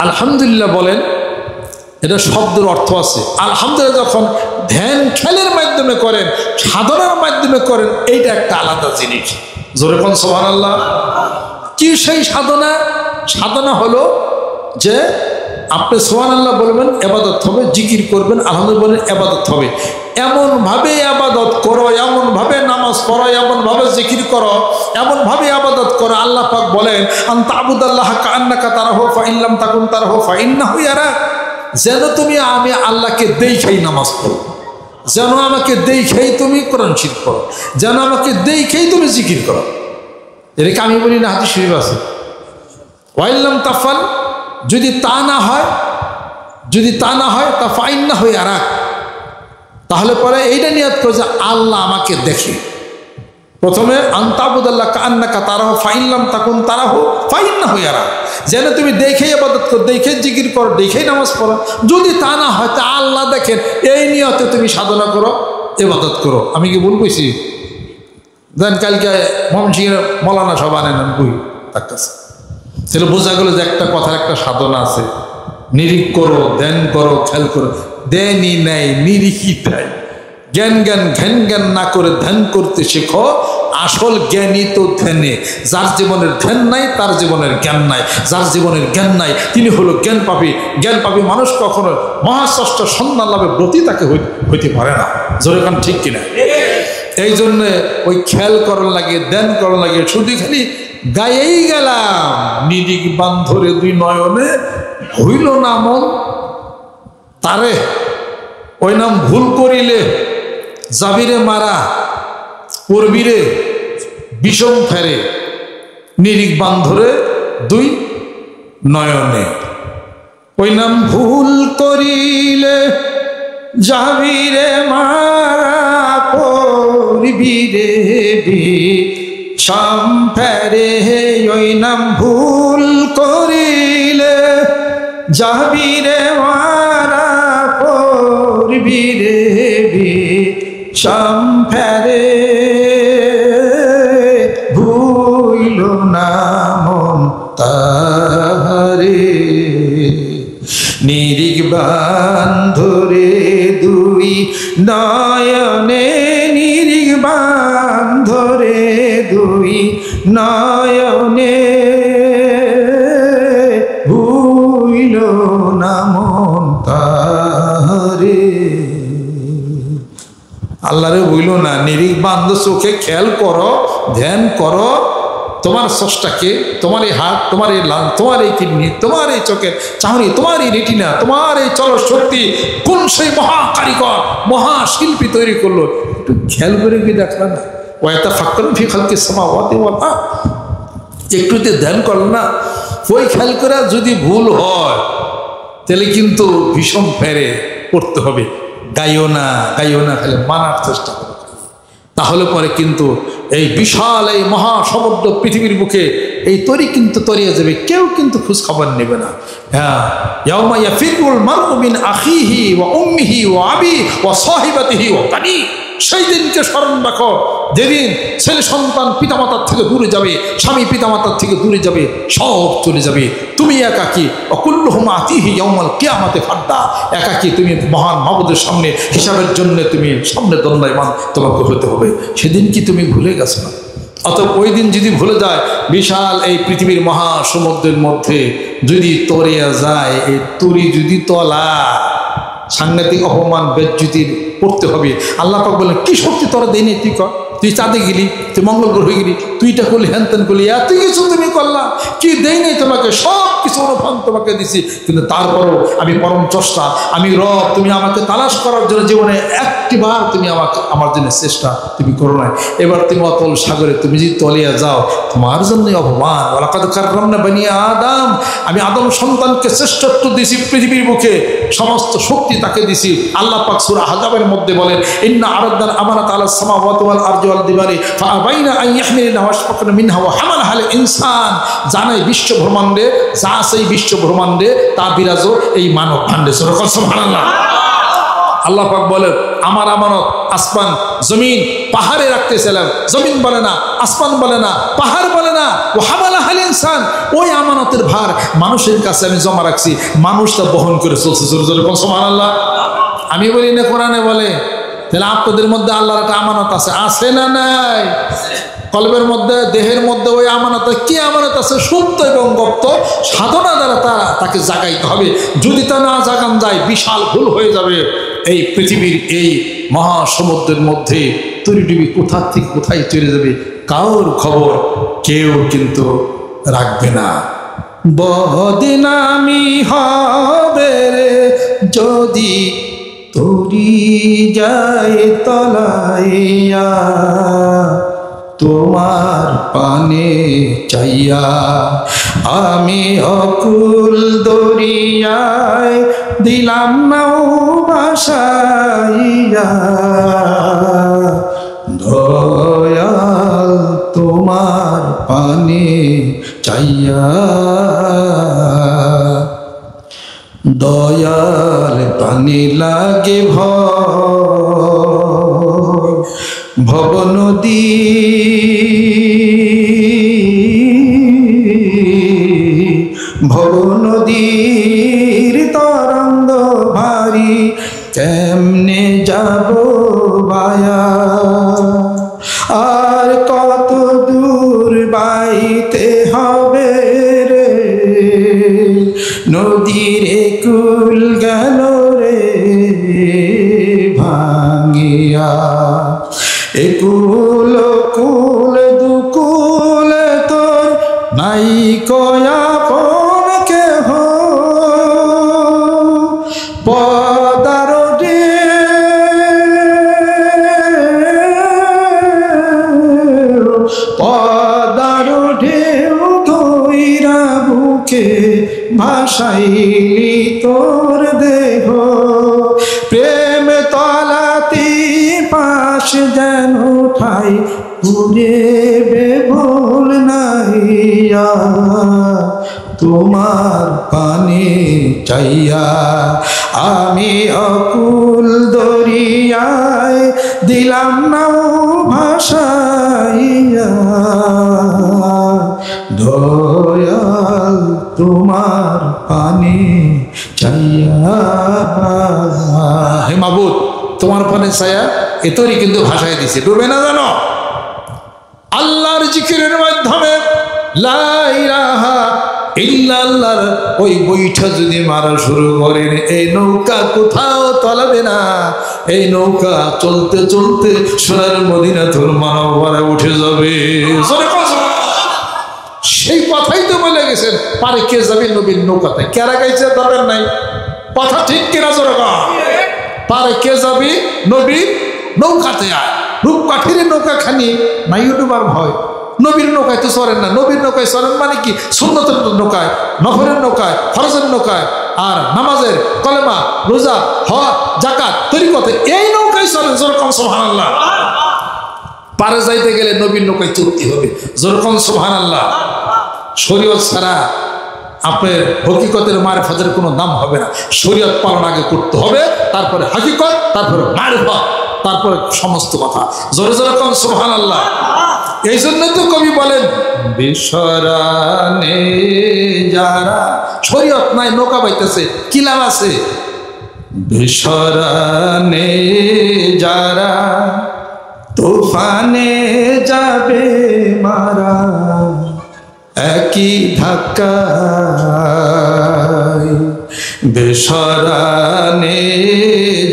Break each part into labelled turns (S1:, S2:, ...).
S1: আলহামদুলিল্লাহ বলেন, এটা শব্দের অর্থ আছে। আলহামদুলিল্লাহ যখন ধ্যান খেলের মাধ্যমে করেন, সাধনার মাধ্যমে করেন, এইটা একটা আলাদা জিনিস। জোরে কোন সুবহানাল্লাহ। কি সেই সাধনা? সাধনা হলো যে আপনি সুবহানাল্লাহ বলবেন, ইবাদত হবে, জিকির করবেন, আলহামদুলিল্লাহ বলেন, ইবাদত হবে। এমনভাবে ইবাদত করো, এমনভাবে নামাজ পড়ো, এমনভাবে জিকির করো, এমনভাবে ইবাদত করো। আল্লাহ পাক বলেন, আনতা আবুদাল্লাহ কাআন্নাকা তারাহু ফাইন লাম তাকুন তারাহু ফাইন্নাহু ইয়ারাক। যেন তুমি আমি আল্লাহকে দেখেই নামাজ পড়ো, যেন আমাকে দেখেই তুমি কোরআন শরীফ পড়ো, যেন আমাকে দেখেই তুমি জিকির করো। এটাকে আমি বলি না, হাদিস শরীফ আছে। ওয়াইন লাম তাফআল, যদি তা না হয়, যদি তা না হয় তা ফাইন্নাহু ইয়ারাক, তাহলে পরে এইটা নিয়াত করে যে আল্লাহ আমাকে দেখে। প্রথমে আনতা আবুদাল্লাহ কাআন্নাকা তারাহু ফাইন লাম তাকুন তারাহু ফাইন্নাহু ইয়ারাক, যেন তুমি দেখেই ইবাদত করো, দেখে জিকির করো, দেখেই নামাজ পড়ো। যদি তা না হয় তা আল্লাহ দেখেন, এই নিয়তে তুমি সাধনা করো, ইবাদত করো। আমি কি ভুল কইছি? দেন কালকে ময়মনসিংহের মৌলানা সব আনেন বই তার কাছে, তাহলে বোঝা গেল যে একটা কথার একটা সাধনা আছে। নিরিখ করো, ধ্যান করো, খেয়াল করো। ধ্যানই নেয়, নিরিখই দেয়। জ্ঞান জ্ঞান ঘ্যান জ্ঞান না করে ধ্যান করতে শেখো। আসল জ্ঞানই তো ধ্যানে। যার জীবনের ধ্যান নাই তার জীবনের জ্ঞান নাই, যার জীবনের জ্ঞান নাই তিনি হলো জ্ঞান পাপী। জ্ঞান পাপী মানুষ কখনো মহাস্রষ্টা সন্ধান লাভে ব্রতী তাকে হইতে পারে না। জোরে কান ঠিক কিনা? এই জন্যে ওই খেয়াল করার লাগে, ধ্যান করার লাগে, শুধু খালি গায়েই গেলাম নিরিখ বান্ধরে দুই নয়নে, হইল না মন তারে, ওই নাম ভুল করিলে যাবিরে মারা, পড়বিরে বিষম ফেরে, নিরিখ বান্ধরে দুই নয়নে। ওই নাম ভুল করিলে যাবিরে মারা, পড়বিরে বিষম ফেরে। ওই নাম ভুল করিলে যাবিরে মারা, পড়বিরে বিষম ফেরে। ভুইল না মন তাহারে, নিরিখ বান্ধরে দুই নয়নে, নিরিখ বান্ধরে দুই নয়নে। ভুইল না মন তাহারে। আল্লাহরে ভুইল না, নিরিখ বান্ধ চোখে খেয়াল করো, ধ্যান করো। তোমার স্রষ্টাকে, তোমার এই হাত, তোমার এই লাং, তোমার এই কিডনি, তোমার এই চোখের চাহনি, তোমার এই রেটিনা, তোমার এই চল শক্তি কোন সেই মহা কারিগর, মহাশিল্পী তৈরি করলো, একটু খেয়াল করে কি দেখলাম না? ওয়াতাফাক্কারুন ফি খালকিস সামাওয়াতি ওয়াল আরদ, একটুতে ধ্যান করল না? ওই খেয়াল করা যদি ভুল হয় তাহলে কিন্তু ভীষণ ফেরে পড়তে হবে। গাইও না, গাইও না, খালি মানার চেষ্টা করো। তাহলে পরে কিন্তু এই বিশাল এই মহাসমুদ্র পৃথিবীর বুকে এই তরি কিন্তু তরিয়ে যাবে, কেউ কিন্তু খোঁজ খবর নেবে না। হ্যাঁ, ইয়াউমা ইয়াফিরুল মারউ মিন আখিহি ওয়া উম্মিহি ওয়া আবি ওয়া সাহিবাতিহি ওয়া বানি। সেই দিনকে স্মরণ রাখো যেদিন ছেলে সন্তান পিতামাতার থেকে দূরে যাবে, স্বামী পিতামাতার থেকে দূরে যাবে, সব চলে যাবে। তুমি একাকী, অকুল্লুহুম আতিহি ইয়াউমাল কিয়ামাতি ফারদা। একাকী তুমি মহান মাবুদের সামনে হিসাবের জন্য তুমি সামনে দণ্ডায়মান তোমাকে হতে হবে। সেদিন কি তুমি ভুলে গেছো না? অতএব ওই দিন যদি ভুলে যায়, বিশাল এই পৃথিবীর মহাসমুদ্রের মধ্যে যদি তরিয়া যায়, এই তরি যদি তলা, সাংঘাতিক অপমান বেজ্জতির পড়তে হবে। আল্লাহ পাক বলেন, কি শক্তি তোরা দেয়নি? তুই কর, তুই চাঁদে গেলি, তুই মঙ্গল গ্রহে গেলি, তুই এটা করলি, হ্যান ত্যান করলি, এত কিছু তুমি করলা, কি দেই নাই তোমাকে? সব কিছু অনুফল তোমাকে দিছি, কিন্তু তারপরও আমি পরম চষ্টা, আমি রব, তুমি আমাকে তালাশ করার জন্য জীবনে একটিবার তুমি আমাকে আমার জন্য চেষ্টা তুমি করো না। এবার তুমি অতল সাগরে তুমি যদি তলিয়া যাও, তোমার জন্যই অপমান। ওয়ালাকাদ কাররামনা বানি আদম, আমি আদম সন্তানকে শ্রেষ্ঠত্ব দিছি পৃথিবীর বুকে, সমস্ত শক্তি তাকে দিছি। আল্লাহ পাক সূরা আহজাবের মধ্যে বলেন, ইন্না আরাদনাল আমানাতা আলাস সামাওয়াতি ওয়াল আরদি ওয়াল জিবালি ফাআবাইনা আন ইয়াহমিলনাহা ওয়াশফাকনা মিনহা ওয়া হামালাহাল ইনসান। জানাই বিশ্ব ব্রহ্মাণ্ডে যা আছে, এই বিশ্ব ব্রহ্মাণ্ডে তা বিরাজো এই মানব ভাণ্ডে। সুবহানাল্লাহ। আল্লাহ পাক বলেন, আমার আমানত আসমান জমিন পাহাড়ে রাখতেছিলাম, জমিন বলে না, আসমান বলে না, পাহাড় বলে না, ও হামালাহাল ইনসান, ওই আমানতের ভার মানুষের কাছে আমি জমা রাখছি, মানুষটা বহন করে চলছে। জোরে জোরে কোন সুবহানাল্লাহ। আমি বলি না, কোরআনে বলে। তাহলে আপনাদের মধ্যে আল্লাহর একটা আমানত আছে, আছে না নাই? কলবের মধ্যে, দেহের মধ্যে ওই আমানত, কি আমানত আছে? সুপ্ত এবং গুপ্ত সাধনা দ্বারা তাকে জাগাইতে হবে। যদি তা না জাগান যায়, বিশাল ভুল হয়ে যাবে। এই পৃথিবীর এই মহাসমুদ্রের মধ্যে তরিডুবি কোথা থেকে কোথায় চলে যাবে, কারোর খবর কেউ কিন্তু রাখবে না। বদনামি হবে রে যদি তরি যায় তলাইয়া, তোমার পানে চাইয়া আমি অকুল দরিয়ায় দিলাম নাও ভাসাইয়া। দয়াল তোমার পানে চাইয়া, দয়াল পানি লাগে ভব নদী, ভব নদীর তরঙ্গ ভারী, কেমনে যাব বায়া, আর কত দূর বাইতে হবে রে, নদীর কুল গেল রে ভাঙিয়া। একুল কুল দুকুল তোর নাই কয়া কোন কেহ, পদার পদার ঢেউ ধইরা বুকে ভাসাইলি তোর দেহ, প্রেম তলাতি পাশ যেন ঠাই পুরে বেভুল নাইয়া, তোমার পানে চাইয়া আমি অকুল দরিয়ায় দিলাম নাও ভাসাইয়া। দয়াল তোমার পানে চাইয়া, হে মাবুদ তোমার পানে চাইয়া এ তরি কিন্তু ভাষায় দিছে, ডুবে না জানো। আল্লাহর জিকিরের মাধ্যমে লা ইলাহা ইল্লাল্লাহর ওই বৈঠা যদি মারা শুরু করেন, এই নৌকা কোথাও তলাবে না। এই নৌকা চলতে চলতে সোনার মদিনাতুল মুনাওয়ারায় উঠে যাবে। সেই কথাই তো বলে গেছেন, পারে কে যাবে নবীর নৌকাতে, কেরা গাইছে দরকার নাই, কথা ঠিক কিনা জোরে কর। পারে কে যাবি নবীর নৌকাতে, আয় রূপকাঠির নৌকা খানি নাই ডুবার ভয়। নবীর নৌকায় তো চড়েন না, নবীর নৌকায় চড়েন মানে কি? সুন্নতের নৌকায়, নফরের নৌকায়, ফরজের নৌকায়, আর নামাজের, কলেমা, রোজা, হজ, যাকাত, তরিকতে এই নৌকায় চড়েন। যেরকম সুবহানাল্লাহ। পারে যাইতে গেলে নবীর নৌকায় চড়তে হবে। যেরকম সুবহানাল্লাহ। শরীয়ত ছাড়া আপনার হকিকতের মারিফতের কোনো নাম হবে না। শরীয়ত পালন আগে করতে হবে, তারপরে হকিকত, তারপরে মারিফত, তারপরে সমস্ত কথা। জোরে জোরে কোন সুবহানাল্লাহ। এই জন্য তো কবি বলেন বিসরানে যারা, শরীয়ত নাই নৌকা বাইতেছে, কি লাভ আছে? বিসরানে যারা তুফানে যাবে মারা, একই ধাক্কায়। বিসরানে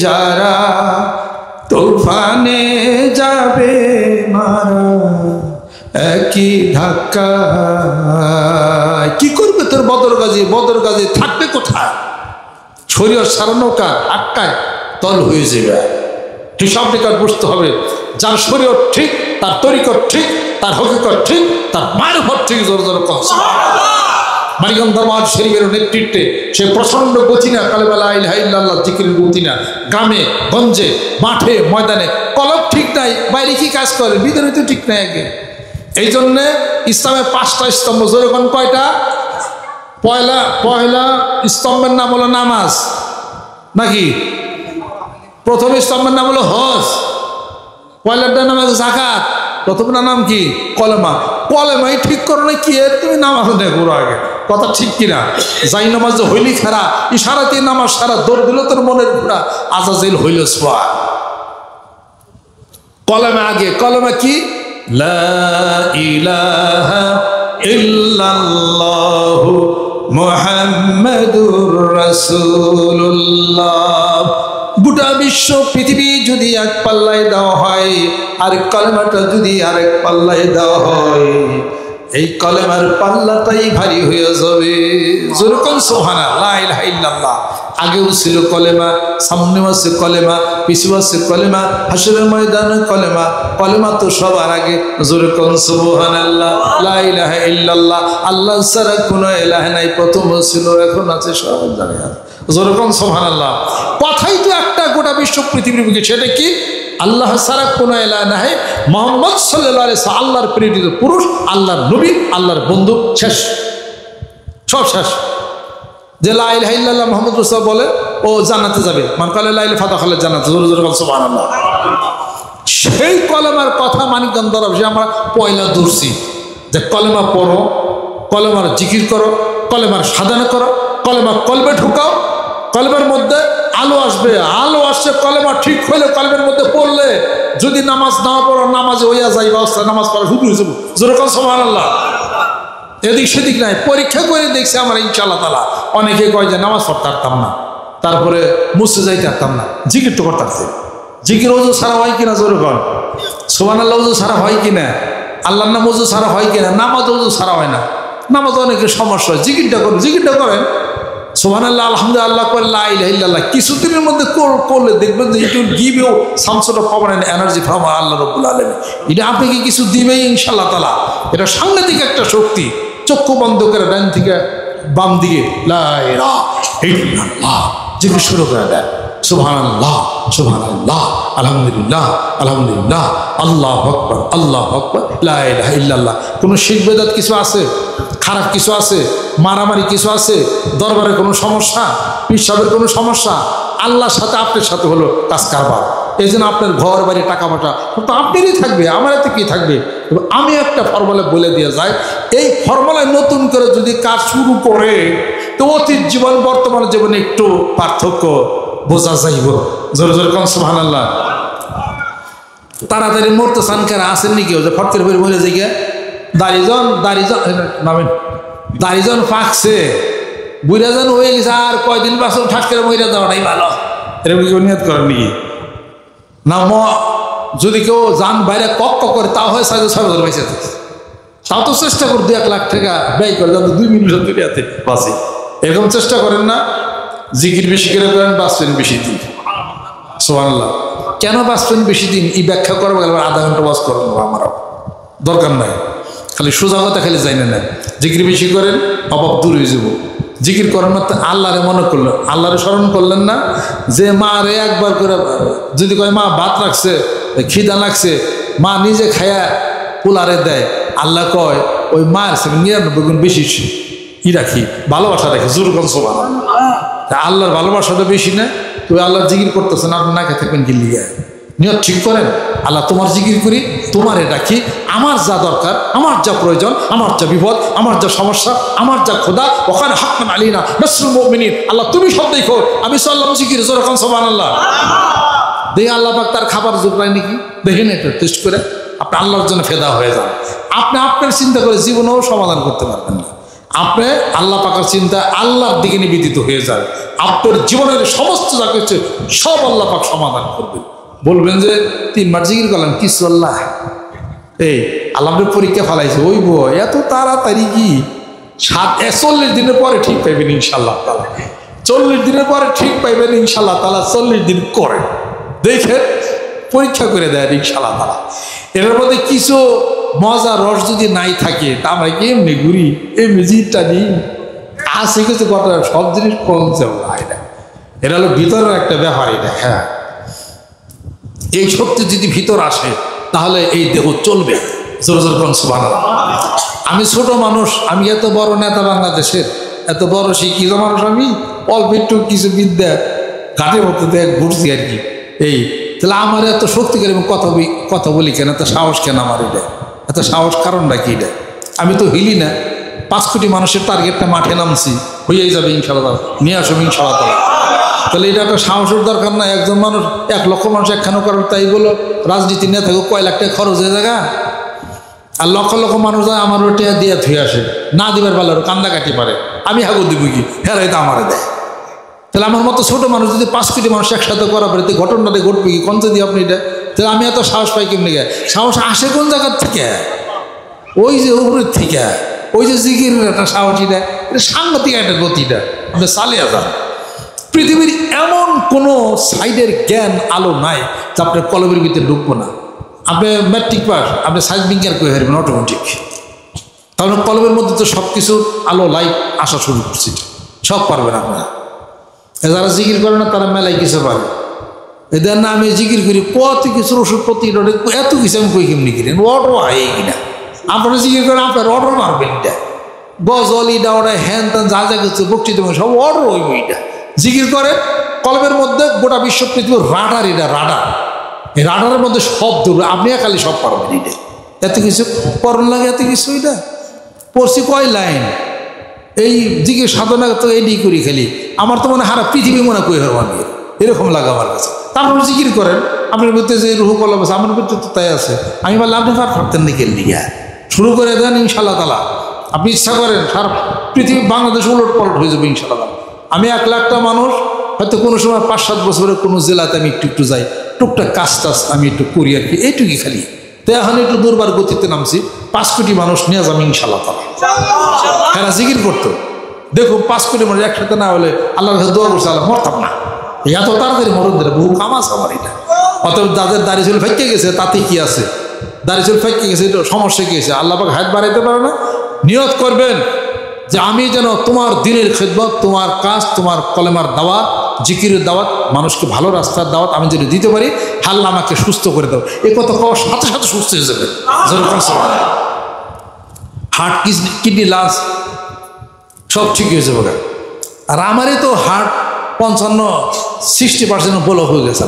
S1: যারা তুফানে যাবে মারা, একই ধাক্কায়। কি করবে তোর বদর গাজী? বদর গাজী থাকবে কোথায়? শরীয়ত সারা নৌকা আটকায় তল হয়ে যাবে। হিসাব নিকাশ বুঝতে হবে। যার শরীয়ত ঠিক, তার তরিকত ঠিক, তার হকিকত ঠিক, তার মারিফত ঠিক। জোর জোর মানিকগঞ্জ দরবার শরীফের নেতৃত্বে সে প্রচন্ড গতিনা, কালেমা লা ইলাহা ইল্লাল্লাহ জিকিরের গতিনা, গ্রামে গঞ্জে মাঠে ময়দানে কলব ঠিক নাই, বাইরে কি কাজ করে? ভিতরে তো ঠিক নাই আগে। এই জন্যে ইসলামের 5টা স্তম্ভ। যেরকম কয়টা? পয়লা স্তম্ভের নাম হলো নামাজ, নাকি? প্রথম স্তম্ভের নাম হলো হজ, পয়লাটার নাম আছে জাকাত, প্রথমটার নাম কি কলেমা। কলেমাই ঠিক করো না কি এর তুমি নামাজ দেখো আগে, কথা ঠিক কিনা? যাই নামাজ হইলি খারা, ইশারাতে নামাজ সারা, দৌড় দিল তোর মনের ঘোড়া, আজাজিল হইল সোয়া। কলেমা আগে, কলেমা কি? লা ইলাহা ইল্লাল্লাহু মুহাম্মাদুর রাসূলুল্লাহ। গোটা বিশ্ব পৃথিবী যদি এক পাল্লায় দেওয়া হয়, আরেক কলেমাটা যদি আরেক পাল্লায় দেওয়া হয়, এই কলেমার পাল্লাটাই ভারী হয়ে যাবে। যেরকম সুবহানাল্লাহ, লা ইলাহা ইল্লাল্লাহ। আগেও ছিল কলেমা, সামনেও আছে কলেমা, পিছু আছে কলেমা, হাসরের ময়দানে কলেমা। কলেমা তো সবার আগে। যেরকম সুবহানাল্লাহ, লা ইলাহা ইল্লাল্লাহ, আল্লাহ ছাড়া কোনো ইলাহ নাই, প্রথমও ছিল এখন আছে, সব জানে আছে। যেরকম সুবহানাল্লাহ। কথাই তো একটা গোটা বিশ্ব পৃথিবীর বুকে, সেটা কি? আল্লাহ ছাড়া কোনো ইলাহ নাই, মুহাম্মদ সাল্লাল্লাহু আলাইহি ওয়াসাল্লাম আল্লাহর প্রেরিত পুরুষ, আল্লাহর নবী, আল্লাহর বন্ধু, শেষ, সব শেষ। যে লা ইলাহা ইল্লাল্লাহ মুহাম্মদ রাসূলুল্লাহ বলে ও জান্নাতে যাবে, মান কালা লা ইলাহা ফাদাখালা জান্নাত, জোরে জোরে বল সুবহানাল্লাহ। সেই কলেমার কথা মানিকগঞ্জ দরবারে আমরা পয়লা ধরছি যে কলেমা পড়ো, কলেমার জিকির করো, কলেমার সাধনা করো, কলেমা কলবে ঢুকাও, কলবের মধ্যে আলো আসবে, আলো আসছে কলেমা ঠিক হইলে কলবের মধ্যে পড়লে, যদি নামাজ না পড়ো নামাজে হইয়া যাইবা, নামাজ পড়া শুরু হয়ে যাবো। জোরে বল সুবহানাল্লাহ। এদিক সেদিক নাই, পরীক্ষা করে দেখছি আমরা ইনশাআল্লাহ তাআলা। অনেকে কয় যে নামাজ পড়তে পারতাম না, তারপরে মুছে যাইতে পারতাম না, জিকির তো করতে পারছি। জিকির ওযু ছাড়া হয় কিনা? জোরে বল সুবহানাল্লাহ। ওযু ছাড়া হয় কিনা? আল্লাহর নাম ওযু ছাড়া হয় কিনা? নামাজ ওযু ছাড়া হয় না। নামাজ অনেকের সমস্যা হয়, জিকিরটা করেন, জিকিরটা করেন সুবহানাল্লাহ, আলহামদুলিল্লাহ, আল্লাহ করে লা ইলাহা ইল্লাল্লাহ। কিছুদিনের মধ্যে করলে দেখবেন যে it will give you some sort of power and energy from Allah রাব্বুল আলামিন। এটা আপনাকে কিছু দিবেই ইনশাআল্লাহ তাআলা। এটা সাংঘাতিক একটা শক্তি। চক্ষু বন্ধ করে ডান থেকে বাম দিকে লা ইলাহা ইল্লাল্লাহ জিকির শুরু করে দেন। সুবহানাল্লাহ, সুবহানাল্লাহ, আলহামদুলিল্লাহ, আলহামদুলিল্লাহ, আল্লাহু আকবার, আল্লাহু আকবার, লা ইলাহা ইল্লাল্লাহ। কোনো শিরক বিদআত কিছু আছে? খারাপ কিছু আছে? মারামারি কিছু আছে? দরবারে কোনো সমস্যা? পীর সাহেবের কোনো সমস্যা? আল্লাহর সাথে আপনার সাথে হলো কাজ কারবার। এই জন্য আপনার ঘর বাড়ি টাকা পয়সা তো আপনারই থাকবে, আমার এতে কি থাকবে? আমি একটা ফর্মুলা বলে দিয়ে যাই, এই ফর্মুলায় নতুন করে যদি কাজ শুরু করে তো অতীত জীবন বর্তমান জীবনে একটু পার্থক্য বোঝা যাইব। জোরে জোরে কোন সুবহানাল্লাহ। তাড়াতাড়ি মরতে চান কারা? আসেন নাকি? যে ফট করে মরে যাই গিয়া দাড়িজন নামেন, দাড়িজন পাকছে, বুড়া জন হয়ে গেছে, আর কয়দিন বাঁচুন, ঠাস করে মরে যাওয়াটাই ভালো, এরকম কেউ নিয়ত করেন নাকি? না, যদি কেউ যান বাইরে কক করে তাও হয় 6,000 পয়সা, তাও তো চেষ্টা করে 2-1 লাখ টাকা ব্যয় করে যাতে 2 মিনিট দুনিয়াতে বাঁচে। এরকম চেষ্টা করেন না? জিকির বেশি করে করেন, বাঁচবেন বেশি দিন। সুবহানাল্লাহ। কেন বাঁচবেন বেশি দিন এই ব্যাখ্যা করবো, আধা ঘন্টা বাস করবো, আমারও দরকার নাই। খালি সোজা কথা খালি যাই না, জিকির বেশি করেন, অভাব দূর হয়ে যাব। জিকির করেন না তো আল্লাহরে মনে করলেন, আল্লাহরে স্মরণ করলেন না। যে মা রে একবার করে যদি কয় মা ভাত রাখছে, খিদা লাগছে, মা নিজে খায়া পোলারে দেয়, আল্লাহ কয় ওই মায়ের 99 গুণ বেশি ই রাখি, ভালোবাসা রাখি। জোরকন সুবহানাল্লাহ। আল্লাহর ভালোবাসাটা বেশি না? তুই আল্লাহর জিকির করতেছেন, আপনি না খেয়ে থাকবেন কি লিগে? নিয়ত ঠিক করেন, আল্লাহ তোমার জিকির করি, তোমারে ডাকি, আমার যা দরকার, আমার যা প্রয়োজন, আমার যা বিপদ, আমার যা সমস্যা, আমার যা খোদা, ওখানে হাক্কান আলাইনা নাসরুল মুমিনিন, আল্লাহ তুমি সব দেখো, আমি সাল্লাম জিকির। যেরকম সুবহানাল্লাহ। দেখে আল্লাহ পাক তার খাবার জোগায় নাকি দেখেন, এটা টেস্ট করে আপনি আল্লাহর জন্য ফেদা হয়ে যান। আপনি আপনার চিন্তা করে জীবনেও সমাধান করতে পারবেন না। আপনি আল্লাহ পাকের চিন্তা আল্লাহর দিকে নিবেদিত হয়ে যান, আপনার জীবনের সমস্ত যা কিছু সব আল্লাহ পাক সমাধান করবেন। বলবেন যে 3 মাস জিকির করলাম কিছু আল্লাহ, এই আল্লাহর পরীক্ষা ফেলাইছে, ওই বই এত তাড়াতাড়ি কি? 40 দিনের পরে ঠিক পাইবেন ইনশাআল্লাহ তাআলা। 40 দিনের পরে ঠিক পাইবেন ইনশাআল্লাহ তাআলা। 40 দিন করে দেখে পরীক্ষা করে দেয় ইনশাআল্লাহ তাআলা। এর মধ্যে কিছু মজা রস যদি নাই থাকে তা আমরা কি এমনি ঘুরি, এমনি জিটটা নিই, আসে কিছু ঘটনা, সব জিনিস কমছে। এটা হলো ভিতরের একটা ব্যাপার। এটা হ্যাঁ, এই শক্তি যদি ভিতর আসে তাহলে এই দেহ চলবে। জোর জোর কোন সুবহানাল্লাহ। আমি ছোট মানুষ, আমি এত বড় নেতা বাংলাদেশের, এত বড় শিক্ষিত মানুষ, আমি অল্প একটু কিছু বিদ্যা ঘাটের মধ্যে ঘুরছি আর কি। এই তাহলে আমার এত শক্তি করে কথা বলি কেন, এত সাহস কেন আমার? এটা এত সাহস কারণটা কি? এটা আমি তো হিলি না। 5 কোটি মানুষের টার্গেটটা মাঠে নামছি, হয়েই যাবে ইনশাআল্লাহ, নিয়ে আসবে ইনশাআল্লাহ। তাহলে এটা একটা সাহসের দরকার না? একজন মানুষ 1 লক্ষ মানুষ একখানো করার, তাই বলো রাজনীতি না থাকুক কয় লাখ টাকা খরচ হয়ে জায়গা, আর লক্ষ লক্ষ মানুষ যায় আমার ওটা দিয়ে ধুয়ে আসে, না দিবার ভালো কান্দা কাটি পারে, আমি হাগু দিব কি? হ্যাঁ এটা আমারে দেয়। তাহলে আমার মতো ছোট মানুষ যদি 5 কোটি মানুষ একসাথে করা পারে, তো ঘটনাটা ঘটবে কি? কোন যদি আপনি এটা, তাহলে আমি এত সাহস পাই কেমনি? সাহস আসে কোন জায়গার থেকে? ওই যে উপরের থেকে, ওই যে জিকিরের একটা সাহস, এটা সাংঘাতিক একটা গতিটা আপনি চালিয়ে যান। পৃথিবীর এমন কোনো সাইডের জ্ঞান আলো নাই যা আপনার কলমের ভিতরে ঢুকবো না। আপনি ম্যাট্রিক পাস, আপনি সায়েন্স বিজ্ঞান করে হারবেন অটোমেটিক। তাহলে কলমের মধ্যে তো সব কিছু আলো লাইট আসা শুরু করছে, সব পারবেন আপনারা। যারা জিকির করে না তারা মেলায় কিছু পারে। এদের না আমি জিকির করি কত কিছুর ওষুধ প্রতি এত কিছু আমি কই কেমনি কিনেন অটো হয় কিনা? আপনারা জিকির করেন, আপনার অটো মারবেন, এটা গজল ইটা ওটা হ্যান ত্যান যা যা কিছু বক্তৃতা সব অটো হইব। এটা জিকির করে কলমের মধ্যে গোটা বিশ্ব পৃথিবীর রাডার, এটা রাডার। এই রাডারের মধ্যে সব দূর, আপনি খালি সব পারবেন। এটা এত কিছু করণ লাগে, এত কিছু। এটা পড়ছি কয় লাইন, এই জিকির সাধনা তো এইটাই করি খালি। আমার তো মনে হারা পৃথিবী মনে কই হবো আমি, এরকম লাগে আমার কাছে। তারপরে জিকির করেন, আপনার ভিতরে যে রুহু কলম আছে, আমার ভিতরে তো তাই আছে। আমি বললাম আপনি পারতেন নাকি লিগা শুরু করে দেন ইনশাআল্লাহ তাআলা। আপনি ইচ্ছা করেন সারা পৃথিবী বাংলাদেশ উলট পালট হয়ে যাবে ইনশাআল্লাহ। আমি 1 লাখটা মানুষ হয়তো কোনো সময় 5-7 বছরের কোনো জেলাতে আমি একটু যাই, টুকটাক কাজ টাজ আমি একটু করি আর কি, এইটুকুই খালি। তো এখন একটু দুর্বার গতিতে নামছি, 5 কোটি মানুষ নিয়ে যাবে ইনশাআল্লাহ তাআলা। হ্যাঁ জিকির করতো, দেখুন 5 কোটি মানুষ একসাথে না হলে আল্লাহর কাছে দোয়া করছে, আল্লাহ মরতাম না, এত তাড়াতাড়ি মরণ দিলে বহু কাম আছে আমার। এটা অতএব যাদের দাড়ি চুল ফেঁকে গেছে তাতে কি আছে? দাড়ি চুল ফেঁকে গেছে, এটা সমস্যা কি আছে? আল্লাহ পাক হায়াত বাড়াইতে পারে না? নিয়ত করবেন যে আমি যেন তোমার দিনের খেদমত, তোমার কাজ, তোমার কলেমার দাওয়াত, জিকিরের দাওয়াত, মানুষকে ভালো রাস্তার দাওয়াত আমি যদি দিতে পারি, আল্লাহ আমাকে সুস্থ করে দাও। এই কথা কওয়ার সাথে সাথে সুস্থ হয়ে যাবে। হার্ট, কিডনি, লাংস সব ঠিক হয়ে যাবে। আর আমারই তো হার্ট 55-60% ব্লক হয়ে গেছে।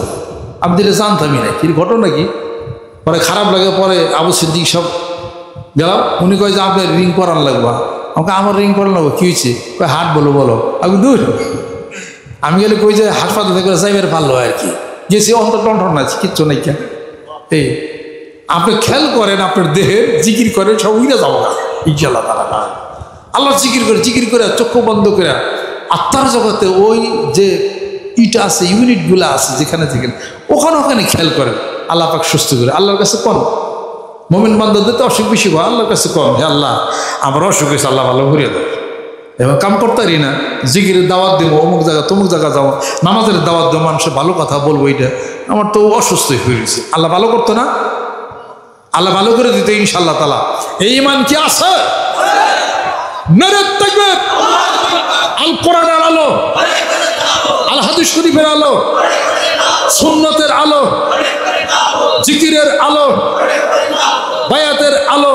S1: আমি দিলে জানতামই না কি ঘটনা কি। পরে খারাপ লাগে, পরে আবু সিদ্দিক সব গেলাম, উনি কয় যে আপনার রিং করার লাগবা। আমাকে আমার রিং করার লাগবো, কী হয়েছে? হার্ট বলো আমি দূর। আমি গেলে কই যে হাসপাতাল থেকে যাইবার পারলো আর কি, গেছি অন্তর টন্টন আছে, কিচ্ছু নাই। কেন এই আপনি খেয়াল করেন, আপনার দেহের জিকির করেন, সব উইরা যাবো ইনশাআল্লাহ তাআলা। আল্লাহ জিকির করে চক্ষু বন্ধ করে আত্মার জগতে ওই যে ইটা আছে, ইউনিটগুলো আছে যেখানে ওখানে খেয়াল করেন, আল্লাহ পাক সুস্থ করে। আল্লাহর কাছে কোন মুমিন বান্দাদের তো অসুখ বেশি হয়, আল্লাহর কাছে কম, হে আল্লাহ আমার অসুখ হয়েছে, আল্লাহ ভালো ঘুরিয়ে দেয়। এবার কাম করতে পারি না, জিকিরের দাওয়াত দেবো, অমুক জায়গা তমুক জায়গা যাবো, নামাজের দাওয়াত দেবো, মানুষের ভালো কথা বলবো, এটা আমার তো অসুস্থ হয়ে গেছে। আল্লাহ ভালো করতো না? আল্লাহ ভালো করে দিতে ইনশাআল্লাহ তাআলা। এই ঈমান কি আছে? নারায়ে তাকবীর! আল কোরআনের আলো, আল হাদিস শরীফের আলো, সুন্নতের আলো, জিকিরের আলো, বায়াতের আলো,